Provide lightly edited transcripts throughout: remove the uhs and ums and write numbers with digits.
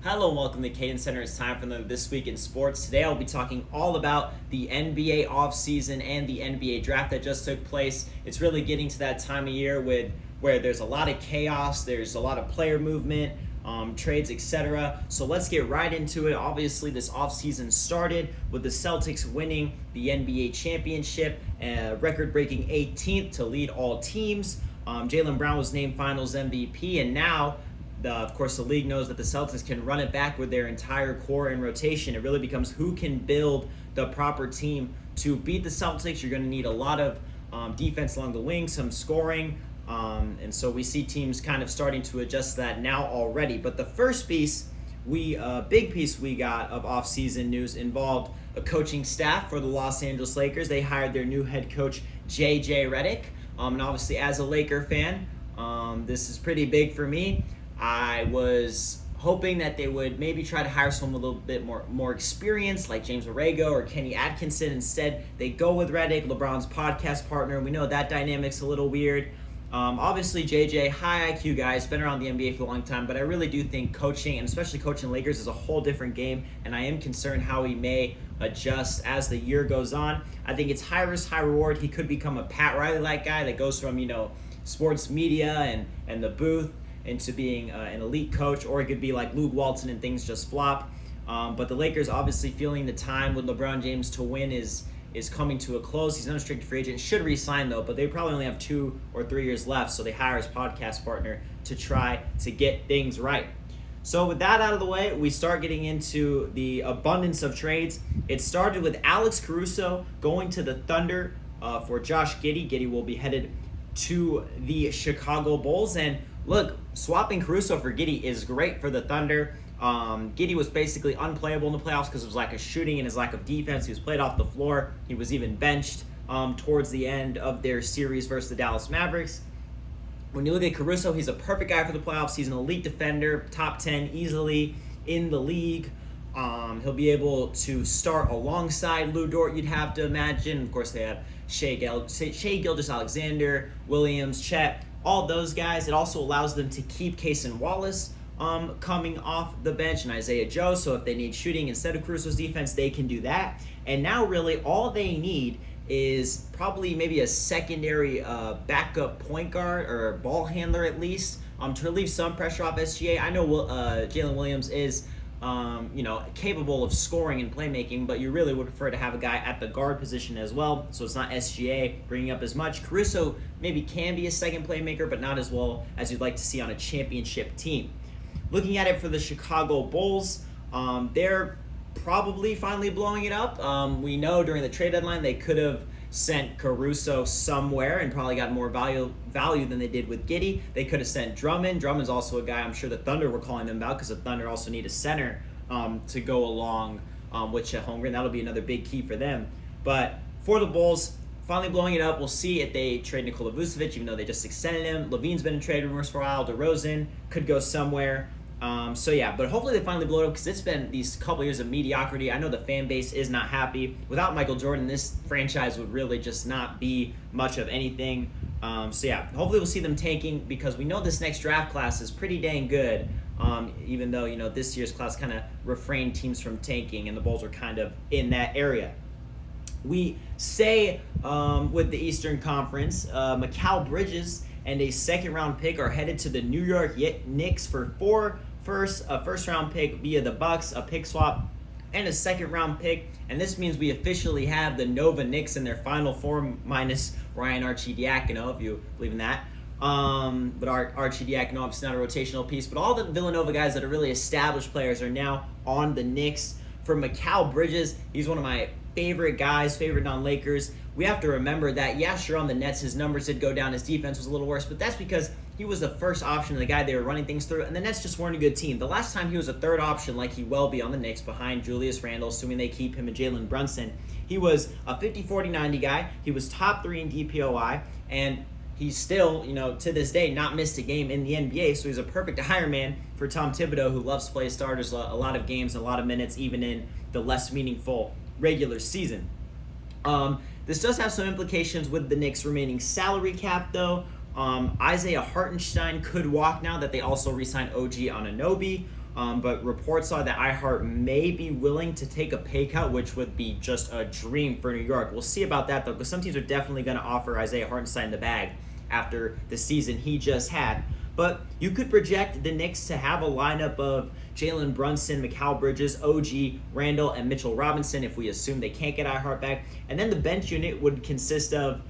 Hello and welcome to Cadence Center. It's time for the This Week in Sports. Today I'll be talking all about the NBA offseason and the NBA draft that just took place. It's really getting to that time of year where there's a lot of chaos, there's a lot of player movement, trades, etc. So let's get right into it. Obviously, this offseason started with the Celtics winning the NBA championship, record-breaking 18th to lead all teams. Jaylen Brown was named Finals MVP, and now of course, the league knows that the Celtics can run it back with their entire core and rotation. It really becomes who can build the proper team to beat the Celtics. You're going to need a lot of defense along the wing, some scoring, and so we see teams kind of starting to adjust to that now already. But the first piece, big piece we got of offseason news involved a coaching staff for the Los Angeles Lakers. They hired their new head coach, J.J. Redick, and obviously as a Laker fan, this is pretty big for me. I was hoping that they would maybe try to hire someone with a little bit more experience, like James Borrego or Kenny Atkinson. Instead, they go with Redick, LeBron's podcast partner. We know that dynamic's a little weird. Obviously, JJ, high IQ guy, has been around the NBA for a long time, but I really do think coaching, and especially coaching Lakers, is a whole different game, and I am concerned how he may adjust as the year goes on. I think it's high risk, high reward. He could become a Pat Riley-like guy that goes from, sports media and the booth into being an elite coach, or it could be like Luke Walton and things just flop. But the Lakers obviously feeling the time with LeBron James to win is coming to a close. He's an unrestricted free agent, should re-sign though, but they probably only have 2 or 3 years left, so they hire his podcast partner to try to get things right. So with that out of the way, we start getting into the abundance of trades. It started with Alex Caruso going to the Thunder for Josh Giddey. Giddey will be headed to the Chicago Bulls, and look, swapping Caruso for Giddey is great for the Thunder. Giddey was basically unplayable in the playoffs because of his lack of shooting and his lack of defense. He was played off the floor. He was even benched towards the end of their series versus the Dallas Mavericks. When you look at Caruso, he's a perfect guy for the playoffs. He's an elite defender, top 10 easily in the league. He'll be able to start alongside Lou Dort, you'd have to imagine. Of course, they have Shai Gilgeous-Alexander, Williams, Chet, all those guys. It also allows them to keep Cason Wallace coming off the bench and Isaiah Joe. So if they need shooting instead of Caruso's defense, they can do that. And now really all they need is probably maybe a secondary backup point guard or ball handler at least to relieve some pressure off SGA. I know Jalen Williams is capable of scoring and playmaking, but you really would prefer to have a guy at the guard position as well, so it's not SGA bringing up as much. Caruso maybe can be a second playmaker, but not as well as you'd like to see on a championship team. Looking at it for the Chicago Bulls, they're probably finally blowing it up. We know during the trade deadline they could have sent Caruso somewhere and probably got more value than they did with Giddey. They could have sent Drummond. Drummond's also a guy I'm sure the Thunder were calling them about because the Thunder also need a center to go along with Chet Holmgren. That'll be another big key for them. But for the Bulls, finally blowing it up. We'll see if they trade Nikola Vucevic, even though they just extended him. Levine's been in trade rumors for a while. DeRozan could go somewhere. But hopefully they finally blow it up because it's been these couple years of mediocrity. I know the fan base is not happy. Without Michael Jordan, this franchise would really just not be much of anything. Hopefully we'll see them tanking because we know this next draft class is pretty dang good, even though, this year's class kind of refrained teams from tanking and the Bulls are kind of in that area. We say with the Eastern Conference, Mikal Bridges and a second-round pick are headed to the New York Knicks for a first-round pick via the Bucks, a pick swap, and a second-round pick. And this means we officially have the Nova Knicks in their final form minus Ryan Arcidiacono, if you believe in that. But Arcidiacono, obviously not a rotational piece. But all the Villanova guys that are really established players are now on the Knicks. For Mikal Bridges, he's one of my favorite guys, favorite non-Lakers. We have to remember that, sure, on the Nets, his numbers did go down. His defense was a little worse, but that's because he was the first option, the guy they were running things through, and the Nets just weren't a good team. The last time he was a third option, like he will be on the Knicks, behind Julius Randle, assuming they keep him and Jalen Brunson, he was a 50-40-90 guy. He was top 3 in DPOI, and he's still, to this day, not missed a game in the NBA, so he's a perfect hire man for Tom Thibodeau, who loves to play starters a lot of games, a lot of minutes, even in the less meaningful regular season. This does have some implications with the Knicks' remaining salary cap, though. Isaiah Hartenstein could walk now that they also re-signed OG Anunoby. But reports are that iHeart may be willing to take a pay cut, which would be just a dream for New York. We'll see about that, though, because some teams are definitely going to offer Isaiah Hartenstein the bag after the season he just had. But you could project the Knicks to have a lineup of Jalen Brunson, Mikal Bridges, OG, Randall, and Mitchell Robinson if we assume they can't get iHeart back. And then the bench unit would consist of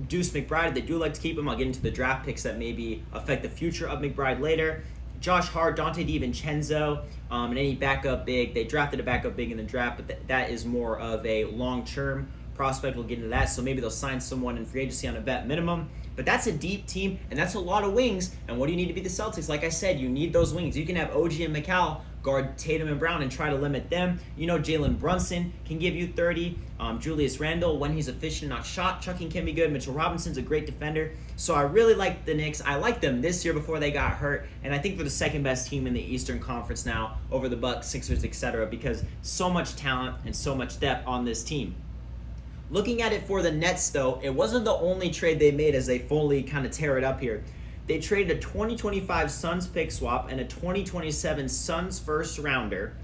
Deuce McBride. They do like to keep him. I'll get into the draft picks that maybe affect the future of McBride later. Josh Hart, Dante DiVincenzo, and any backup big. They drafted a backup big in the draft, but that is more of a long-term prospect. We'll get into that. So maybe they'll sign someone in free agency on a vet minimum. But that's a deep team, and that's a lot of wings. And what do you need to be the Celtics? Like I said, you need those wings. You can have OG and Mikal guard Tatum and Brown and try to limit them. You know, Jalen Brunson can give you 30. Julius Randle, when he's efficient, not shot chucking, can be good. Mitchell Robinson's a great defender. So I really like the Knicks. I liked them this year before they got hurt, and I think they're the second best team in the Eastern Conference now over the Bucks, Sixers, etc. because so much talent and so much depth on this team. Looking at it for the Nets, though, it wasn't the only trade they made as they fully kind of tear it up here. They traded a 2025 Suns pick swap and a 2027 Suns first rounder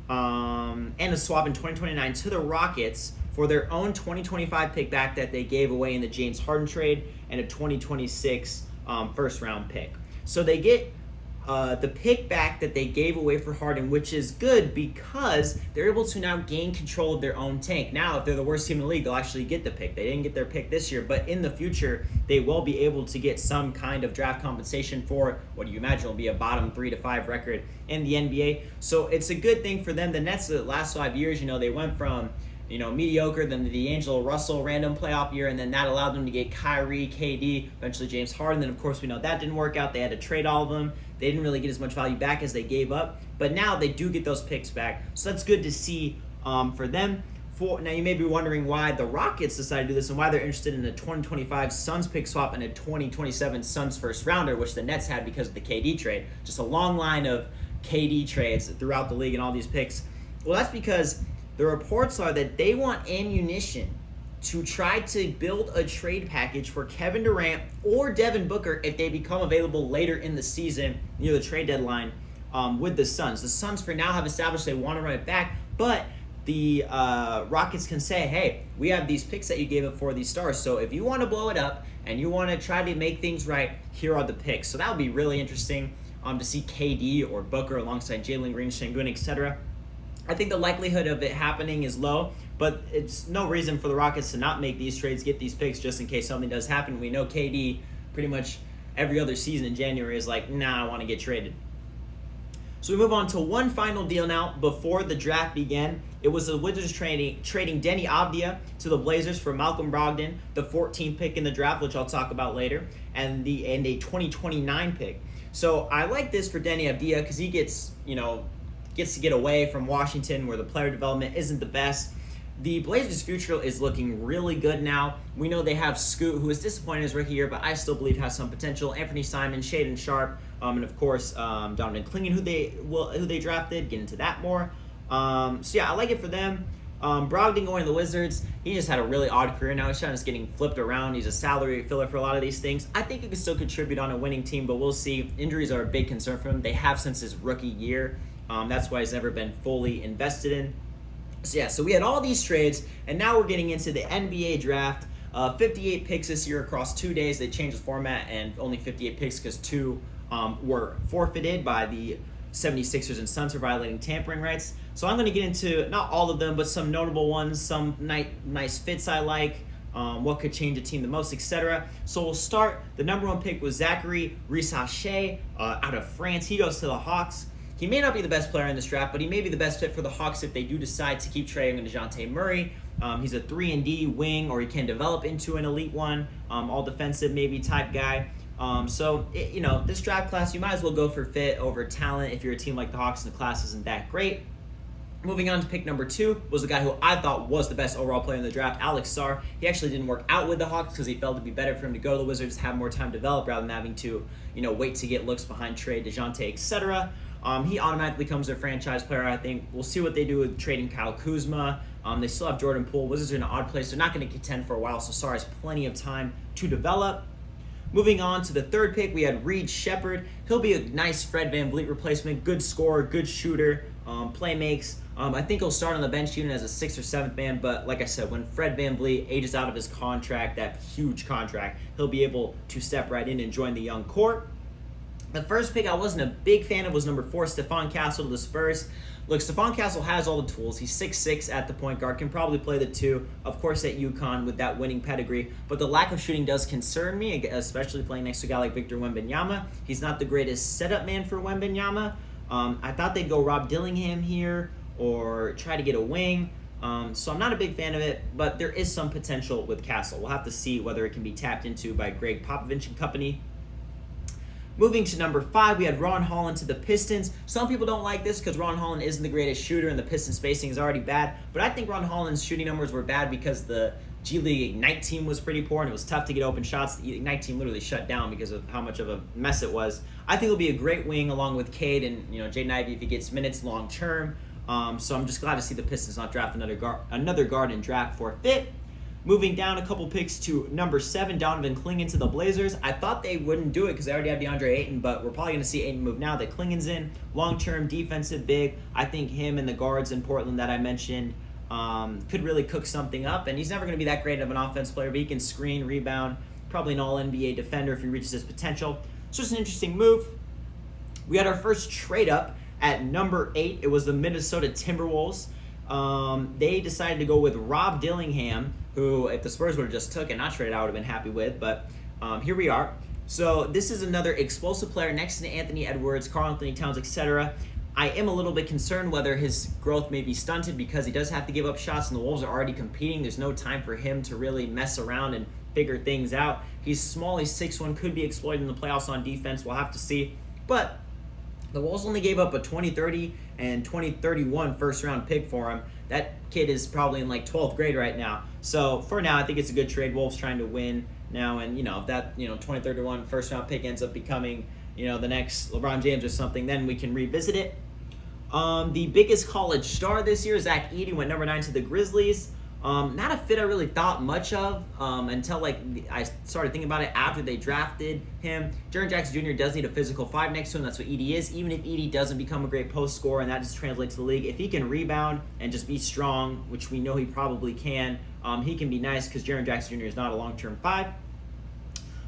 and a swap in 2029 to the Rockets for their own 2025 pick back that they gave away in the James Harden trade and a 2026 first round pick. So they get the pick back that they gave away for Harden, which is good because they're able to now gain control of their own tank. Now, if they're the worst team in the league, they'll actually get the pick. They didn't get their pick this year, but in the future, they will be able to get some kind of draft compensation for what you imagine will be a bottom 3 to 5 record in the NBA. So it's a good thing for them. The Nets, the last 5 years, they went from mediocre, then the D'Angelo Russell random playoff year, and then that allowed them to get Kyrie, KD, eventually James Harden. Then, of course, we know that didn't work out. They had to trade all of them. They didn't really get as much value back as they gave up, but now they do get those picks back. So that's good to see for them. Now, you may be wondering why the Rockets decided to do this and why they're interested in a 2025 Suns pick swap and a 2027 Suns first rounder, which the Nets had because of the KD trade. Just a long line of KD trades throughout the league and all these picks. Well, that's because the reports are that they want ammunition to try to build a trade package for Kevin Durant or Devin Booker if they become available later in the season near the trade deadline with the Suns. The Suns for now have established they want to run it back, but the Rockets can say, hey, we have these picks that you gave up for these stars, so if you want to blow it up and you want to try to make things right, here are the picks. So that would be really interesting to see KD or Booker alongside Jalen Green, Şengün, etc. I think the likelihood of it happening is low, but it's no reason for the Rockets to not make these trades, get these picks just in case something does happen. We know KD pretty much every other season in January is like, nah, I want to get traded. So we move on to one final deal now before the draft began. It was the Wizards trading Deni Avdija to the Blazers for Malcolm Brogdon, the 14th pick in the draft, which I'll talk about later, and a 2029 pick. So I like this for Deni Avdija because he gets to get away from Washington where the player development isn't the best. The Blazers' future is looking really good now. We know they have Scoot, who is disappointed his rookie year, but I still believe has some potential. Anthony Simon, Shaedon Sharpe, and of course Donovan Clingan, who they drafted. Get into that more. So yeah, I like it for them. Brogdon going to the Wizards. He just had a really odd career now. He's just getting flipped around. He's a salary filler for a lot of these things. I think he can still contribute on a winning team, but we'll see. Injuries are a big concern for him. They have since his rookie year. That's why he's never been fully invested in. So yeah, so we had all these trades, and now we're getting into the NBA draft. 58 picks this year across 2 days. They changed the format, and only 58 picks because 2 were forfeited by the 76ers and Suns for violating tampering rights. So I'm going to get into, not all of them, but some notable ones, some nice fits I like, what could change a team the most, etc. So we'll start. The number 1 pick was Zachary Risacher out of France. He goes to the Hawks. He may not be the best player in this draft, but he may be the best fit for the Hawks if they do decide to keep trading DeJounte Murray. He's a 3-and-D wing, or he can develop into an elite one, all defensive maybe type guy. This draft class, you might as well go for fit over talent if you're a team like the Hawks and the class isn't that great. Moving on to pick number 2 was the guy who I thought was the best overall player in the draft, Alex Sarr. He actually didn't work out with the Hawks because he felt it'd be better for him to go to the Wizards, have more time to develop rather than having to, wait to get looks behind trade, DeJounte, etc. He automatically becomes their franchise player, I think. We'll see what they do with trading Kyle Kuzma. They still have Jordan Poole. Wizards are in an odd place. They're not going to contend for a while, so Sarr has plenty of time to develop. Moving on to the third pick, we had Reed Shepherd. He'll be a nice Fred VanVleet replacement. Good scorer, good shooter, play makes. I think he'll start on the bench unit as a 6th or 7th man, but like I said, when Fred VanVleet ages out of his contract, that huge contract, he'll be able to step right in and join the young core. The first pick I wasn't a big fan of was number 4, Stephon Castle to the Spurs. Look, Stephon Castle has all the tools. He's 6'6" at the point guard, can probably play the 2, of course at UConn with that winning pedigree. But the lack of shooting does concern me, especially playing next to a guy like Victor Wembanyama. He's not the greatest setup man for Wembanyama. I thought they'd go Rob Dillingham here or try to get a wing. So I'm not a big fan of it, but there is some potential with Castle. We'll have to see whether it can be tapped into by Greg Popovich and company. Moving to number 5, we had Ron Holland to the Pistons. Some people don't like this because Ron Holland isn't the greatest shooter and the Pistons spacing is already bad. But I think Ron Holland's shooting numbers were bad because the G League Ignite team was pretty poor and it was tough to get open shots. The Ignite team literally shut down because of how much of a mess it was. I think he'll be a great wing along with Cade and Jaden Ivey if he gets minutes long term. So I'm just glad to see the Pistons not draft another guard in draft for a fit. Moving down a couple picks to number 7, Donovan Clingan to the Blazers. I thought they wouldn't do it because they already have DeAndre Ayton, but we're probably going to see Ayton move now that Clingan's in. Long-term defensive big. I think him and the guards in Portland that I mentioned could really cook something up, and he's never going to be that great of an offense player, but he can screen, rebound, probably an all-NBA defender if he reaches his potential. So it's an interesting move. We had our first trade up at number 8. It was the Minnesota Timberwolves. They decided to go with Rob Dillingham, who, if the Spurs would have just took and not traded, I would have been happy with. But here we are. So this is another explosive player next to Anthony Edwards, Karl Anthony Towns, etc. I am a little bit concerned whether his growth may be stunted because he does have to give up shots and the Wolves are already competing. There's no time for him to really mess around and figure things out. He's small, he's 6'1", could be exploited in the playoffs on defense. We'll have to see. But the Wolves only gave up a 2030 and 2031 first-round pick for him. That kid is probably in like 12th grade right now. So for now, I think it's a good trade. Wolves trying to win now, and if that 2031 first-round pick ends up becoming the next LeBron James or something, then we can revisit it. The biggest college star this year, Zach Edey, went number 9 to the Grizzlies. Not a fit I really thought much of until I started thinking about it after they drafted him. Jaren Jackson Jr. does need a physical 5 next to him. That's what Edey is. Even if Edey doesn't become a great post scorer, and that just translates to the league, if he can rebound and just be strong, which we know he probably can, he can be nice because Jaren Jackson Jr. is not a long-term 5.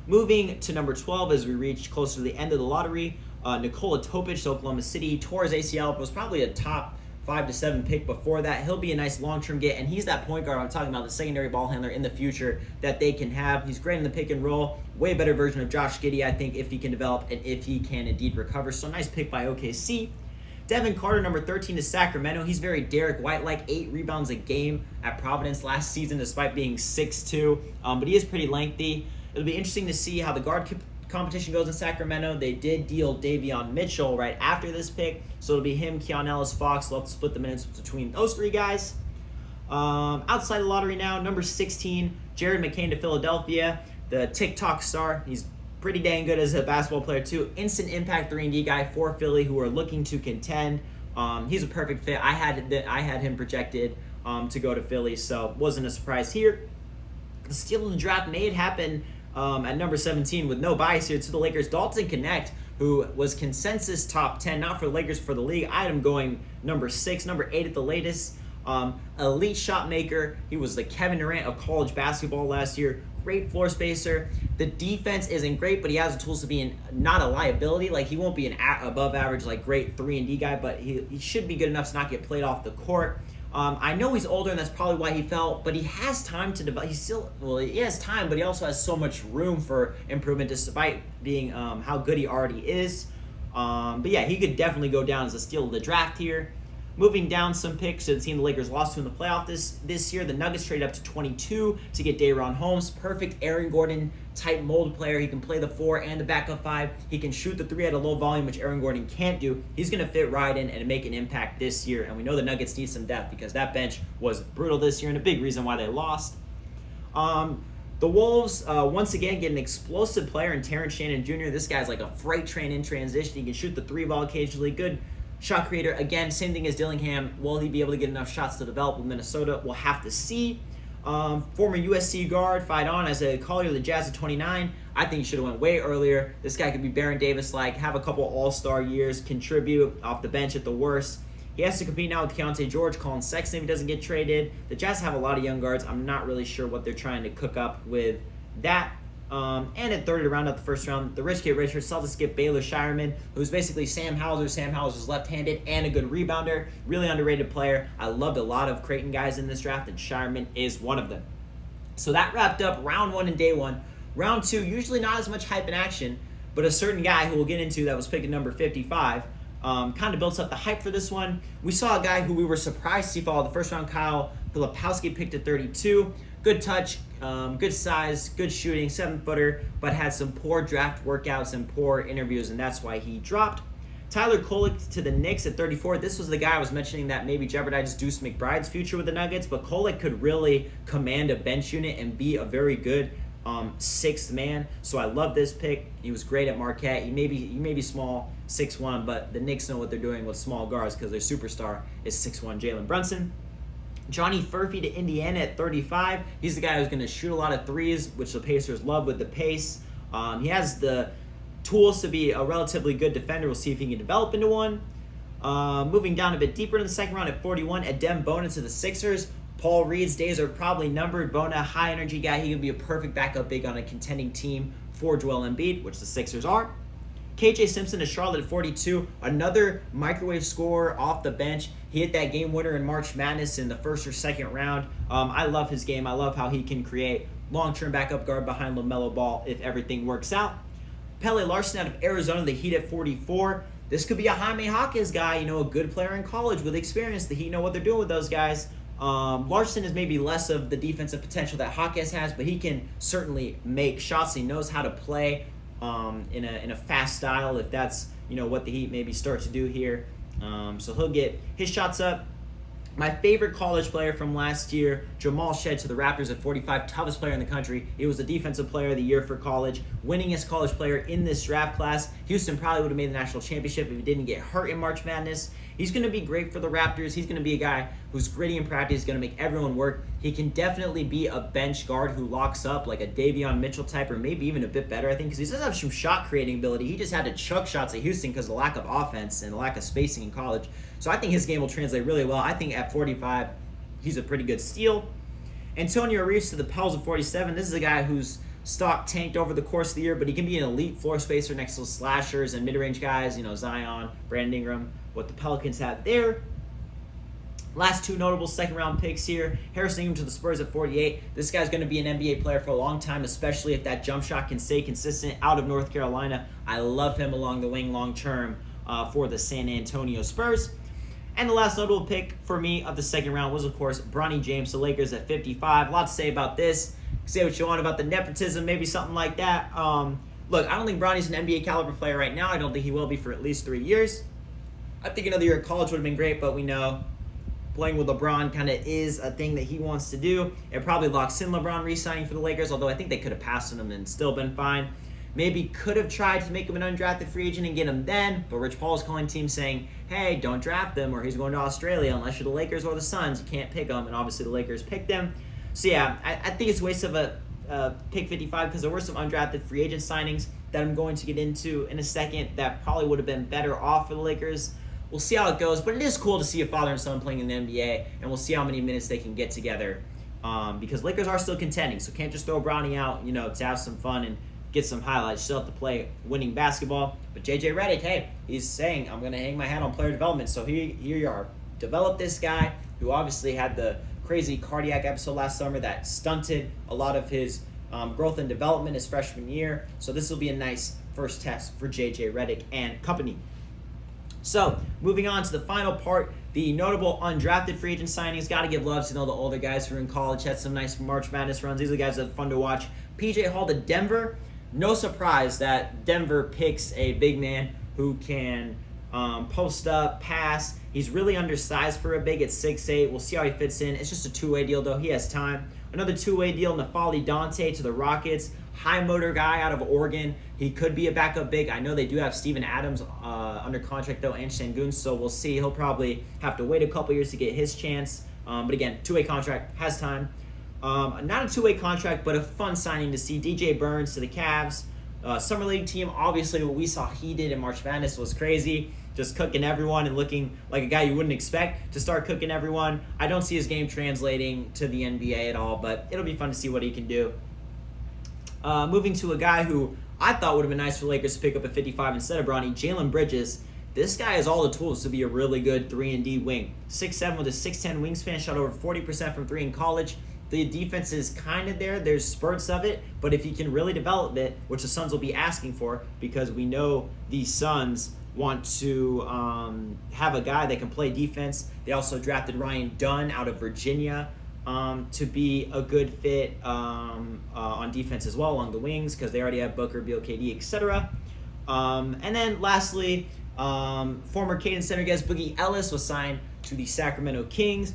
Moving to number 12 as we reach closer to the end of the lottery, Nikola Topic to Oklahoma City. Tore his ACL, was probably a top 5 to 7 pick before that. He'll be a nice long-term get, and he's that point guard I'm talking about, the secondary ball handler in the future that they can have. He's great in the pick and roll. Way better version of Josh Giddey, I think, if he can develop and if he can indeed recover. So nice pick by OKC. Devin Carter, number 13 to Sacramento. He's very Derek White-like, 8 rebounds a game at Providence last season despite being 6'2", but he is pretty lengthy. It'll be interesting to see how the guard competition goes in Sacramento. They did deal Davion Mitchell right after this pick, so it'll be him, Keon Ellis-Fox. They'll have to split the minutes between those 3 guys. Outside the lottery now, number 16, Jared McCain to Philadelphia, the TikTok star. He's pretty dang good as a basketball player too. Instant impact 3-and-D guy for Philly who are looking to contend. He's a perfect fit. I had him projected to go to Philly, so wasn't a surprise here. The steal of the draft made happen at number 17 with no bias here to the Lakers. Dalton Connect, who was consensus top 10, not for the Lakers, for the league. I had him going number 6, number 8 at the latest. Elite shot maker. He was the Kevin Durant of college basketball last year. Great floor spacer. The defense isn't great, but he has the tools to be not a liability. Like, he won't be an above average, great 3-and-D guy, but he should be good enough to not get played off the court. I know he's older, and that's probably why he fell, but he has time to develop. He has time, but he also has so much room for improvement despite being how good he already is. But yeah, he could definitely go down as a steal of the draft here. Moving down some picks to the team the Lakers lost to in the playoff this year. The Nuggets traded up to 22 to get Day'Ron Holmes. Perfect Aaron Gordon type mold player. He can play the 4 and the backup 5. He can shoot the 3 at a low volume, which Aaron Gordon can't do. He's going to fit right in and make an impact this year. And we know the Nuggets need some depth because that bench was brutal this year and a big reason why they lost. The Wolves, once again, get an explosive player in Terrence Shannon Jr. This guy's like a freight train in transition. He can shoot the 3 ball occasionally. Good shot creator. Again, same thing as Dillingham. Will he be able to get enough shots to develop with Minnesota? We'll have to see. Former USC guard, fight on as a Collier of the Jazz at 29. I think he should have went way earlier. This guy could be Baron Davis-like, have a couple all-star years, contribute off the bench at the worst. He has to compete now with Keontae George, Colin Sexton if he doesn't get traded. The Jazz have a lot of young guards. I'm not really sure what they're trying to cook up with that. And at 30 to round out the first round, the rich get richer. Celtics get Baylor Shireman, who's basically Sam Hauser. Sam Hauser's left-handed and a good rebounder. Really underrated player. I loved a lot of Creighton guys in this draft, and Shireman is one of them. So that wrapped up round 1 and day 1. Round 2, usually not as much hype in action, but a certain guy who we'll get into that was picked at number 55 kind of built up the hype for this one. We saw a guy who we were surprised to see fall the first round, Kyle Filipowski, picked at 32. Good touch, good size, good shooting, 7-footer, but had some poor draft workouts and poor interviews, and that's why he dropped. Tyler Kolek to the Knicks at 34. This was the guy I was mentioning that maybe jeopardized Deuce McBride's future with the Nuggets, but Kolek could really command a bench unit and be a very good sixth man. So I love this pick. He was great at Marquette. He may be small, 6'1", but the Knicks know what they're doing with small guards because their superstar is 6'1" Jalen Brunson. Johnny Furphy to Indiana at 35. He's the guy who's going to shoot a lot of threes, which the Pacers love with the pace. He has the tools to be a relatively good defender. We'll see if he can develop into one. Moving down a bit deeper in the second round at 41, Adem Bona to the Sixers. Paul Reed's days are probably numbered. Bona, high energy guy. He can be a perfect backup big on a contending team for Joel Embiid, which the Sixers are. KJ Simpson to Charlotte at 42, another microwave scorer off the bench. He hit that game winner in March Madness in the first or second round. I love his game. I love how he can create long-term backup guard behind LaMelo Ball if everything works out. Pele Larson out of Arizona, the Heat at 44. This could be a Jaime Jaquez guy, a good player in college with experience. The Heat know what they're doing with those guys. Larson is maybe less of the defensive potential that Jaquez has, but he can certainly make shots. He knows how to play in a fast style, if that's what the Heat maybe start to do here. So he'll get his shots up. My favorite college player from last year, Jamal Shead to the Raptors at 45, toughest player in the country. He was the defensive player of the year for college, winningest college player in this draft class. Houston probably would have made the national championship if he didn't get hurt in March Madness. He's going to be great for the Raptors. He's going to be a guy who's gritty in practice. He's going to make everyone work. He can definitely be a bench guard who locks up like a Davion Mitchell type, or maybe even a bit better, I think, because he does have some shot creating ability. He just had to chuck shots at Houston because of the lack of offense and the lack of spacing in college. So I think his game will translate really well. I think at 45, he's a pretty good steal. Antonio Reeves to the Pels at 47. This is a guy whose stock tanked over the course of the year, but he can be an elite floor spacer next to slashers and mid-range guys, Zion, Brandon Ingram, what the Pelicans have there. Last two notable second-round picks here. Harrison Ingram to the Spurs at 48. This guy's going to be an NBA player for a long time, especially if that jump shot can stay consistent out of North Carolina. I love him along the wing long-term for the San Antonio Spurs. And the last notable pick for me of the second round was, of course, Bronny James, the Lakers at 55. A lot to say about this. Say what you want about the nepotism, maybe something like that. Look, I don't think Bronny's an NBA caliber player right now. I don't think he will be for at least 3 years. I think another year at college would have been great, but we know playing with LeBron kind of is a thing that he wants to do. It probably locks in LeBron re-signing for the Lakers, although I think they could have passed on him and still been fine. Maybe could have tried to make him an undrafted free agent and get him then, but Rich Paul is calling teams saying, hey, don't draft him or he's going to Australia unless you're the Lakers or the Suns. You can't pick him, and obviously the Lakers picked him. So yeah, I think it's a waste of a pick 55 because there were some undrafted free agent signings that I'm going to get into in a second that probably would have been better off for the Lakers. We'll see how it goes, but it is cool to see a father and son playing in the NBA, and we'll see how many minutes they can get together because Lakers are still contending, so can't just throw Bronny out, to have some fun and get some highlights. Still have to play winning basketball. But JJ Redick, hey, he's saying, I'm going to hang my hat on player development. So here you are. Develop this guy who obviously had the crazy cardiac episode last summer that stunted a lot of his growth and development his freshman year. So this will be a nice first test for JJ Redick and company. So moving on to the final part, the notable undrafted free agent signings. Got to give love to the older guys who are in college, had some nice March Madness runs. These are the guys that are fun to watch. PJ Hall to Denver. No surprise that Denver picks a big man who can post up, pass. He's really undersized for a big at 6'8". We'll see how he fits in. It's just a two-way deal, though. He has time. Another two-way deal, N'Faly Dante to the Rockets. High motor guy out of Oregon. He could be a backup big. I know they do have Steven Adams under contract, though, and Sengun, so we'll see. He'll probably have to wait a couple years to get his chance. But again, two-way contract, has time. Not a two-way contract, but a fun signing to see. DJ Burns to the Cavs. Summer League team, obviously what we saw he did in March Madness was crazy. Just cooking everyone and looking like a guy you wouldn't expect to start cooking everyone. I don't see his game translating to the NBA at all, but it'll be fun to see what he can do. Moving to a guy who I thought would have been nice for Lakers to pick up at 55 instead of Bronny, Jalen Bridges. This guy has all the tools to be a really good 3-and-D wing. 6'7" with a 6'10" wingspan, shot over 40% from 3 in college. The defense is kind of there. There's spurts of it, but if he can really develop it, which the Suns will be asking for, because we know these Suns want to have a guy that can play defense. They also drafted Ryan Dunn out of Virginia to be a good fit on defense as well along the wings, because they already have Booker, Beal, KD, etc. And then lastly, former Cadence center guest Boogie Ellis was signed to the Sacramento Kings.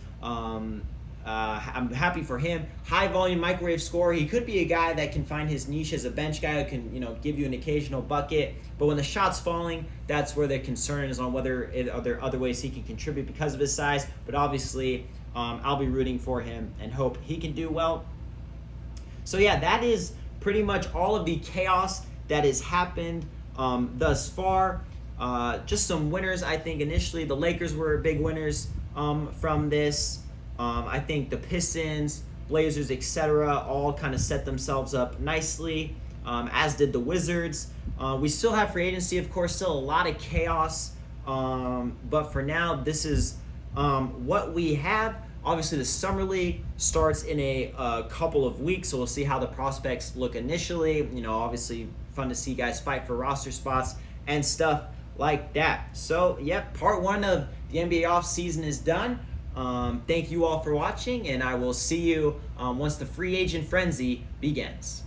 I'm happy for him. High volume microwave scorer. He could be a guy that can find his niche as a bench guy who can, give you an occasional bucket. But when the shot's falling, that's where the concern is on whether are there other ways he can contribute because of his size. But obviously, I'll be rooting for him and hope he can do well. So yeah, that is pretty much all of the chaos that has happened thus far. Just some winners. I think initially the Lakers were big winners from this. I think the Pistons, Blazers, etc. all kind of set themselves up nicely, as did the Wizards. We still have free agency, of course, still a lot of chaos. But for now, this is what we have. Obviously, the Summer League starts in a couple of weeks, so we'll see how the prospects look initially. Obviously, fun to see guys fight for roster spots and stuff like that. So, part one of the NBA offseason is done. Thank you all for watching, and I will see you once the free agent frenzy begins.